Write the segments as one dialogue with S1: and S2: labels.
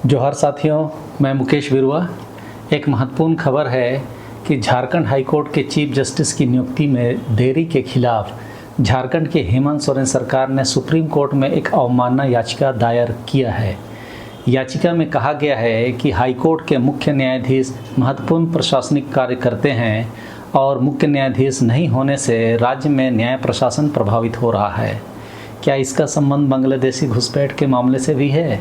S1: जोहार साथियों, मैं मुकेश बिरुआ। एक महत्वपूर्ण खबर है कि झारखंड हाईकोर्ट के चीफ जस्टिस की नियुक्ति में देरी के खिलाफ झारखंड के हेमंत सोरेन सरकार ने सुप्रीम कोर्ट में एक अवमानना याचिका दायर किया है। याचिका में कहा गया है कि हाईकोर्ट के मुख्य न्यायाधीश महत्वपूर्ण प्रशासनिक कार्य करते हैं और मुख्य न्यायाधीश नहीं होने से राज्य में न्याय प्रशासन प्रभावित हो रहा है। क्या इसका संबंध बांग्लादेशी घुसपैठ के मामले से भी है?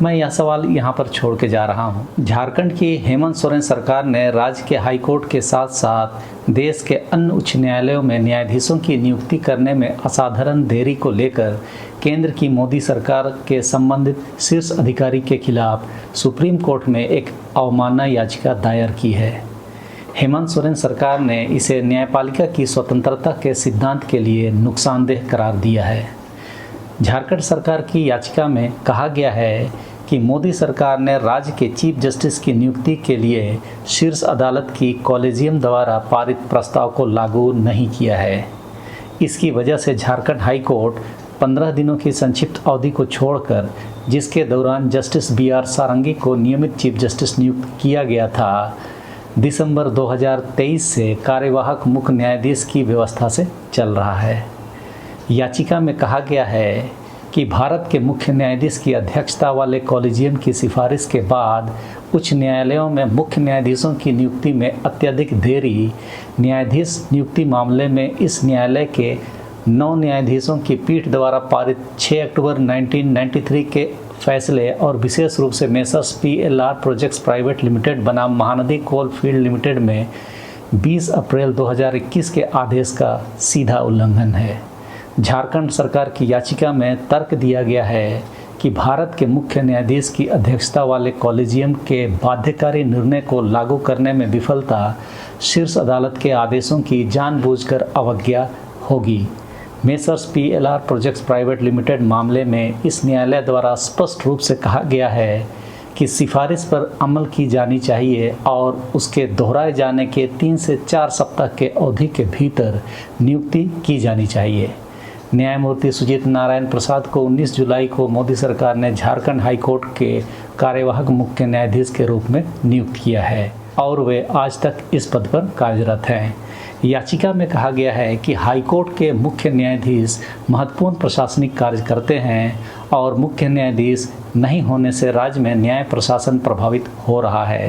S1: मैं यह सवाल यहाँ पर छोड़ के जा रहा हूँ। झारखंड की हेमंत सोरेन सरकार ने राज्य के हाईकोर्ट के साथ साथ देश के अन्य उच्च न्यायालयों में न्यायाधीशों की नियुक्ति करने में असाधारण देरी को लेकर केंद्र की मोदी सरकार के संबंधित शीर्ष अधिकारी के खिलाफ सुप्रीम कोर्ट में एक अवमानना याचिका दायर की है। हेमंत सोरेन सरकार ने इसे न्यायपालिका की स्वतंत्रता के सिद्धांत के लिए नुकसानदेह करार दिया है। झारखंड सरकार की याचिका में कहा गया है कि मोदी सरकार ने राज्य के चीफ जस्टिस की नियुक्ति के लिए शीर्ष अदालत की कॉलेजियम द्वारा पारित प्रस्ताव को लागू नहीं किया है। इसकी वजह से झारखंड हाई कोर्ट 15 दिनों की संक्षिप्त अवधि को छोड़कर, जिसके दौरान जस्टिस BR सारंगी को नियमित चीफ जस्टिस नियुक्त किया गया था, दिसंबर 2023 से कार्यवाहक मुख्य न्यायाधीश की व्यवस्था से चल रहा है। याचिका में कहा गया है कि भारत के मुख्य न्यायाधीश की अध्यक्षता वाले कॉलेजियम की सिफारिश के बाद उच्च न्यायालयों में मुख्य न्यायाधीशों की नियुक्ति में अत्यधिक देरी, न्यायाधीश नियुक्ति मामले में इस न्यायालय के 9 न्यायाधीशों की पीठ द्वारा पारित 6 अक्टूबर 1993 के फैसले और विशेष रूप से messrs PLR projects private limited बनाम महानदी कोल फील्ड लिमिटेड में 20 अप्रैल 2021 के आदेश का सीधा उल्लंघन है। झारखंड सरकार की याचिका में तर्क दिया गया है कि भारत के मुख्य न्यायाधीश की अध्यक्षता वाले कॉलेजियम के बाध्यकारी निर्णय को लागू करने में विफलता शीर्ष अदालत के आदेशों की जानबूझकर अवज्ञा होगी। Messrs PLR projects private limited मामले में इस न्यायालय द्वारा स्पष्ट रूप से कहा गया है कि सिफारिश पर अमल की जानी चाहिए और उसके दोहराए जाने के 3 से 4 सप्ताह के अवधि के भीतर नियुक्ति की जानी चाहिए। न्यायमूर्ति सुजीत नारायण प्रसाद को 19 जुलाई को मोदी सरकार ने झारखंड हाईकोर्ट के कार्यवाहक मुख्य न्यायाधीश के रूप में नियुक्त किया है और वे आज तक इस पद पर कार्यरत हैं। याचिका में कहा गया है कि हाईकोर्ट के मुख्य न्यायाधीश महत्वपूर्ण प्रशासनिक कार्य करते हैं और मुख्य न्यायाधीश नहीं होने से राज्य में न्याय प्रशासन प्रभावित हो रहा है।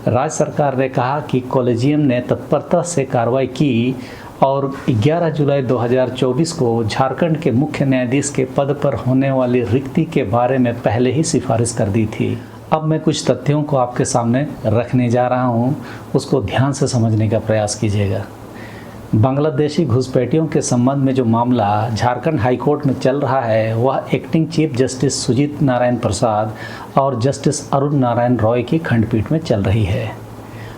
S1: राज्य सरकार ने कहा कि कॉलेजियम ने तत्परता से कार्रवाई की और 11 जुलाई 2024 को झारखंड के मुख्य न्यायाधीश के पद पर होने वाली रिक्ति के बारे में पहले ही सिफारिश कर दी थी। अब मैं कुछ तथ्यों को आपके सामने रखने जा रहा हूं, उसको ध्यान से समझने का प्रयास कीजिएगा। बांग्लादेशी घुसपैठियों के संबंध में जो मामला झारखंड हाईकोर्ट में चल रहा है, वह acting chief justice Sujit Narayan Prasad और जस्टिस अरुण नारायण रॉय की खंडपीठ में चल रही है।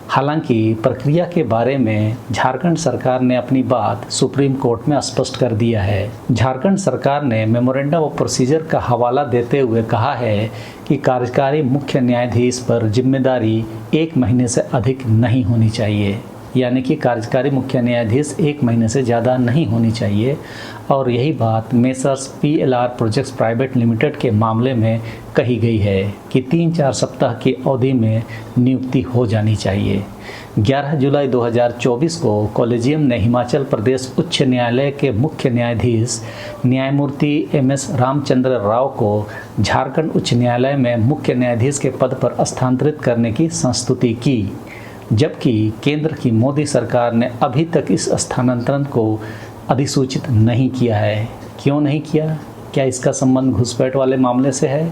S1: हालांकि प्रक्रिया के बारे में झारखंड सरकार ने अपनी बात सुप्रीम कोर्ट में स्पष्ट कर दिया है। झारखंड सरकार ने मेमोरेंडम ऑफ प्रोसीजर का हवाला देते हुए कहा है कि कार्यकारी मुख्य न्यायाधीश पर जिम्मेदारी 1 महीने से अधिक नहीं होनी चाहिए, यानी कि कार्यकारी मुख्य न्यायाधीश 1 महीने से ज़्यादा नहीं होनी चाहिए। और यही बात messrs PLR projects private limited के मामले में कही गई है कि 3-4 सप्ताह की अवधि में नियुक्ति हो जानी चाहिए। 11 जुलाई 2024 को कॉलेजियम ने हिमाचल प्रदेश उच्च न्यायालय के मुख्य न्यायाधीश न्यायमूर्ति MS रामचंद्र राव को झारखंड उच्च न्यायालय में मुख्य न्यायाधीश के पद पर स्थानांतरित करने की संस्तुति की, जबकि केंद्र की मोदी सरकार ने अभी तक इस स्थानांतरण को अधिसूचित नहीं किया है। क्यों नहीं किया? क्या इसका संबंध घुसपैठ वाले मामले से है?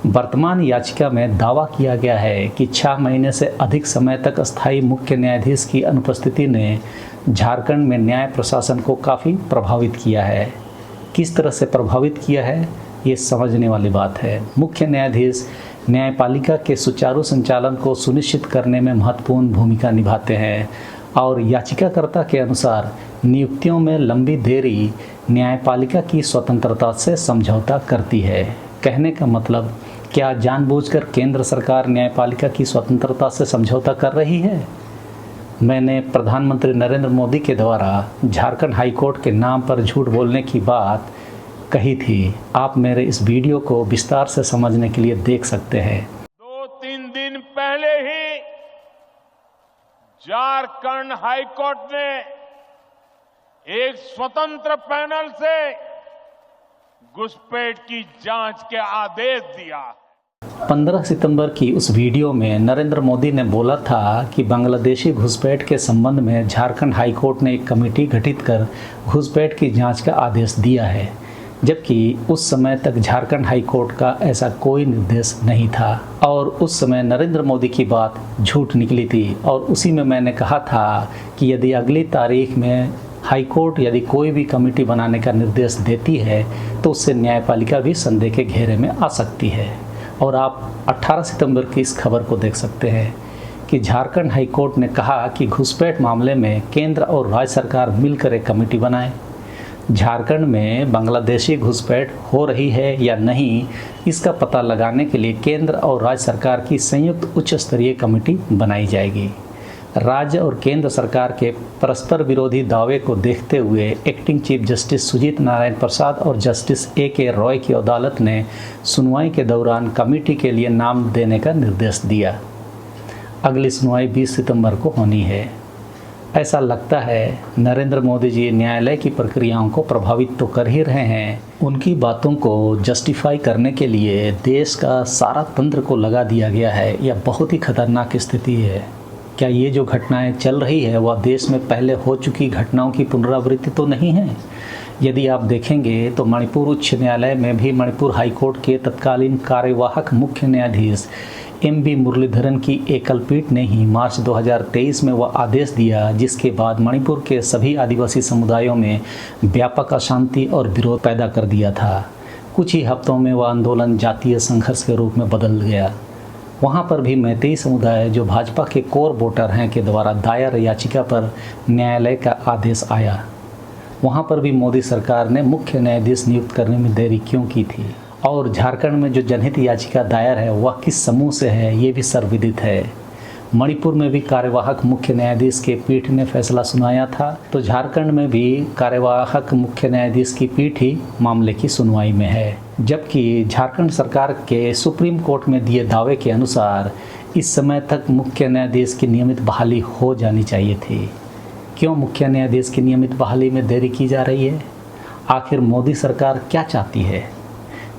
S1: वर्तमान याचिका में दावा किया गया है कि 6 महीने से अधिक समय तक अस्थायी मुख्य न्यायाधीश की अनुपस्थिति ने झारखंड में न्याय प्रशासन को काफ़ी प्रभावित किया है। किस तरह से प्रभावित किया है, ये समझने वाली बात है। मुख्य न्यायाधीश न्यायपालिका के सुचारू संचालन को सुनिश्चित करने में महत्वपूर्ण भूमिका निभाते हैं और याचिकाकर्ता के अनुसार नियुक्तियों में लंबी देरी न्यायपालिका की स्वतंत्रता से समझौता करती है। कहने का मतलब, क्या जानबूझकर केंद्र सरकार न्यायपालिका की स्वतंत्रता से समझौता कर रही है? मैंने प्रधानमंत्री नरेंद्र मोदी के द्वारा झारखंड हाईकोर्ट के नाम पर झूठ बोलने की बात कही थी। आप मेरे इस वीडियो को विस्तार से समझने के लिए देख सकते हैं।
S2: 2-3 दिन पहले ही झारखंड हाईकोर्ट ने एक स्वतंत्र पैनल से घुसपैठ की जांच के आदेश दिया।
S1: 15 सितंबर की उस वीडियो में नरेंद्र मोदी ने बोला था कि बांग्लादेशी घुसपैठ के संबंध में झारखंड हाईकोर्ट ने एक कमेटी गठित कर घुसपैठ की जांच का आदेश दिया है, जबकि उस समय तक झारखंड हाईकोर्ट का ऐसा कोई निर्देश नहीं था और उस समय नरेंद्र मोदी की बात झूठ निकली थी। और उसी में मैंने कहा था कि यदि अगली तारीख में हाईकोर्ट यदि कोई भी कमेटी बनाने का निर्देश देती है तो उससे न्यायपालिका भी संदेह के घेरे में आ सकती है। और आप 18 सितंबर की इस खबर को देख सकते हैं कि झारखंड हाईकोर्ट ने कहा कि घुसपैठ मामले में केंद्र और राज्य सरकार मिलकर एक कमेटी बनाए। झारखंड में बांग्लादेशी घुसपैठ हो रही है या नहीं, इसका पता लगाने के लिए केंद्र और राज्य सरकार की संयुक्त उच्च स्तरीय कमेटी बनाई जाएगी। राज्य और केंद्र सरकार के परस्पर विरोधी दावे को देखते हुए acting chief justice Sujit Narayan Prasad और जस्टिस A.K. रॉय की अदालत ने सुनवाई के दौरान कमेटी के लिए नाम देने का निर्देश दिया। अगली सुनवाई 20 सितंबर को होनी है। ऐसा लगता है नरेंद्र मोदी जी न्यायालय की प्रक्रियाओं को प्रभावित तो कर ही रहे हैं, उनकी बातों को जस्टिफाई करने के लिए देश का सारा तंत्र को लगा दिया गया है। यह बहुत ही खतरनाक स्थिति है। क्या ये जो घटनाएं चल रही है वह देश में पहले हो चुकी घटनाओं की पुनरावृत्ति तो नहीं है? यदि आप देखेंगे तो मणिपुर उच्च न्यायालय में भी मणिपुर हाईकोर्ट के तत्कालीन कार्यवाहक मुख्य न्यायाधीश M.B. मुरलीधरन की एकल पीठ ने ही मार्च 2023 में वह आदेश दिया, जिसके बाद मणिपुर के सभी आदिवासी समुदायों में व्यापक अशांति और विरोध पैदा कर दिया था। कुछ ही हफ्तों में वह आंदोलन जातीय संघर्ष के रूप में बदल गया। वहाँ पर भी मैतेई समुदाय, जो भाजपा के कोर वोटर हैं, के द्वारा दायर याचिका पर न्यायालय का आदेश आया। वहाँ पर भी मोदी सरकार ने मुख्य न्यायाधीश नियुक्त करने में देरी क्यों की थी? और झारखंड में जो जनहित याचिका दायर है वह किस समूह से है, ये भी सर्वविदित है। मणिपुर में भी कार्यवाहक मुख्य न्यायाधीश के पीठ ने फैसला सुनाया था, तो झारखंड में भी कार्यवाहक मुख्य न्यायाधीश की पीठ ही मामले की सुनवाई में है। जबकि झारखंड सरकार के सुप्रीम कोर्ट में दिए दावे के अनुसार इस समय तक मुख्य न्यायाधीश की नियमित बहाली हो जानी चाहिए थी। क्यों मुख्य न्यायाधीश की नियमित बहाली में देरी की जा रही है? आखिर मोदी सरकार क्या चाहती है?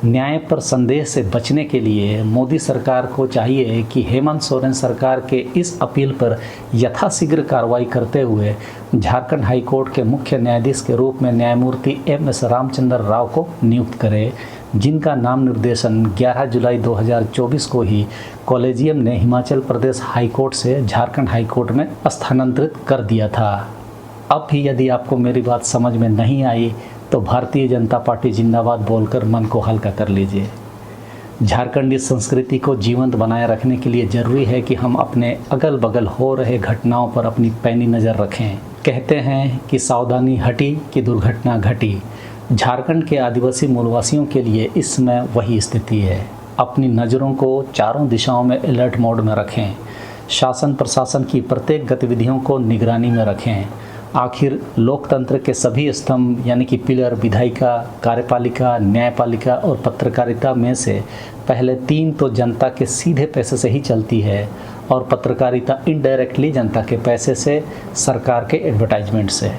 S1: न्याय पर संदेह से बचने के लिए मोदी सरकार को चाहिए कि हेमंत सोरेन सरकार के इस अपील पर यथाशीघ्र कार्रवाई करते हुए झारखंड हाईकोर्ट के मुख्य न्यायाधीश के रूप में न्यायमूर्ति M.S. रामचंद्र राव को नियुक्त करे, जिनका नाम निर्देशन 11 जुलाई 2024 को ही कॉलेजियम ने हिमाचल प्रदेश हाईकोर्ट से झारखंड हाईकोर्ट में स्थानांतरित कर दिया था। अब भी यदि आपको मेरी बात समझ में नहीं आई तो भारतीय जनता पार्टी जिंदाबाद बोलकर मन को हल्का कर लीजिए। झारखंडी संस्कृति को जीवंत बनाए रखने के लिए ज़रूरी है कि हम अपने अगल बगल हो रहे घटनाओं पर अपनी पैनी नज़र रखें। कहते हैं कि सावधानी हटी कि दुर्घटना घटी। झारखंड के आदिवासी मूलवासियों के लिए इस समय वही स्थिति है। अपनी नज़रों को चारों दिशाओं में अलर्ट मोड में रखें। शासन प्रशासन की प्रत्येक गतिविधियों को निगरानी में रखें। आखिर लोकतंत्र के सभी स्तंभ यानी कि पिलर विधायिका, कार्यपालिका, न्यायपालिका और पत्रकारिता में से पहले 3 तो जनता के सीधे पैसे से ही चलती है और पत्रकारिता इनडायरेक्टली जनता के पैसे से, सरकार के एडवर्टाइजमेंट से।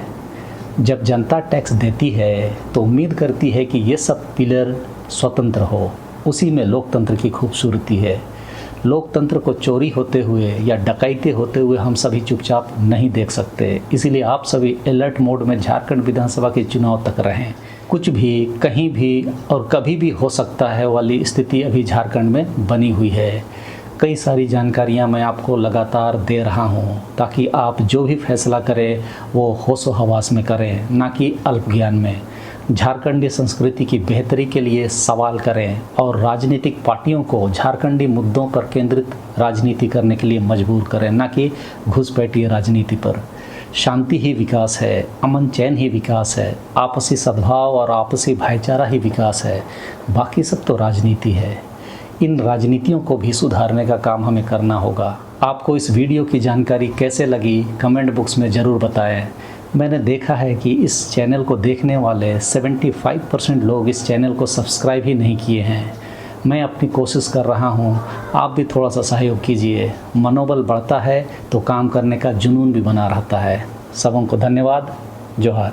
S1: जब जनता टैक्स देती है तो उम्मीद करती है कि ये सब पिलर स्वतंत्र हो। उसी में लोकतंत्र की खूबसूरती है। लोकतंत्र को चोरी होते हुए या डकैती होते हुए हम सभी चुपचाप नहीं देख सकते। इसीलिए आप सभी अलर्ट मोड में झारखंड विधानसभा के चुनाव तक रहें। कुछ भी, कहीं भी और कभी भी हो सकता है वाली स्थिति अभी झारखंड में बनी हुई है। कई सारी जानकारियां मैं आपको लगातार दे रहा हूं ताकि आप जो भी फैसला करें वो होशो हवास में करें, ना कि अल्प ज्ञान में। झारखंडी संस्कृति की बेहतरी के लिए सवाल करें और राजनीतिक पार्टियों को झारखंडी मुद्दों पर केंद्रित राजनीति करने के लिए मजबूर करें, ना कि घुसपैठिए राजनीति पर। शांति ही विकास है, अमन चैन ही विकास है, आपसी सद्भाव और आपसी भाईचारा ही विकास है। बाकी सब तो राजनीति है। इन राजनीतियों को भी सुधारने का काम हमें करना होगा। आपको इस वीडियो की जानकारी कैसे लगी कमेंट बॉक्स में ज़रूर बताएं। मैंने देखा है कि इस चैनल को देखने वाले 75% लोग इस चैनल को सब्सक्राइब ही नहीं किए हैं। मैं अपनी कोशिश कर रहा हूँ, आप भी थोड़ा सा सहयोग कीजिए। मनोबल बढ़ता है तो काम करने का जुनून भी बना रहता है। सबों को धन्यवाद। जोहार।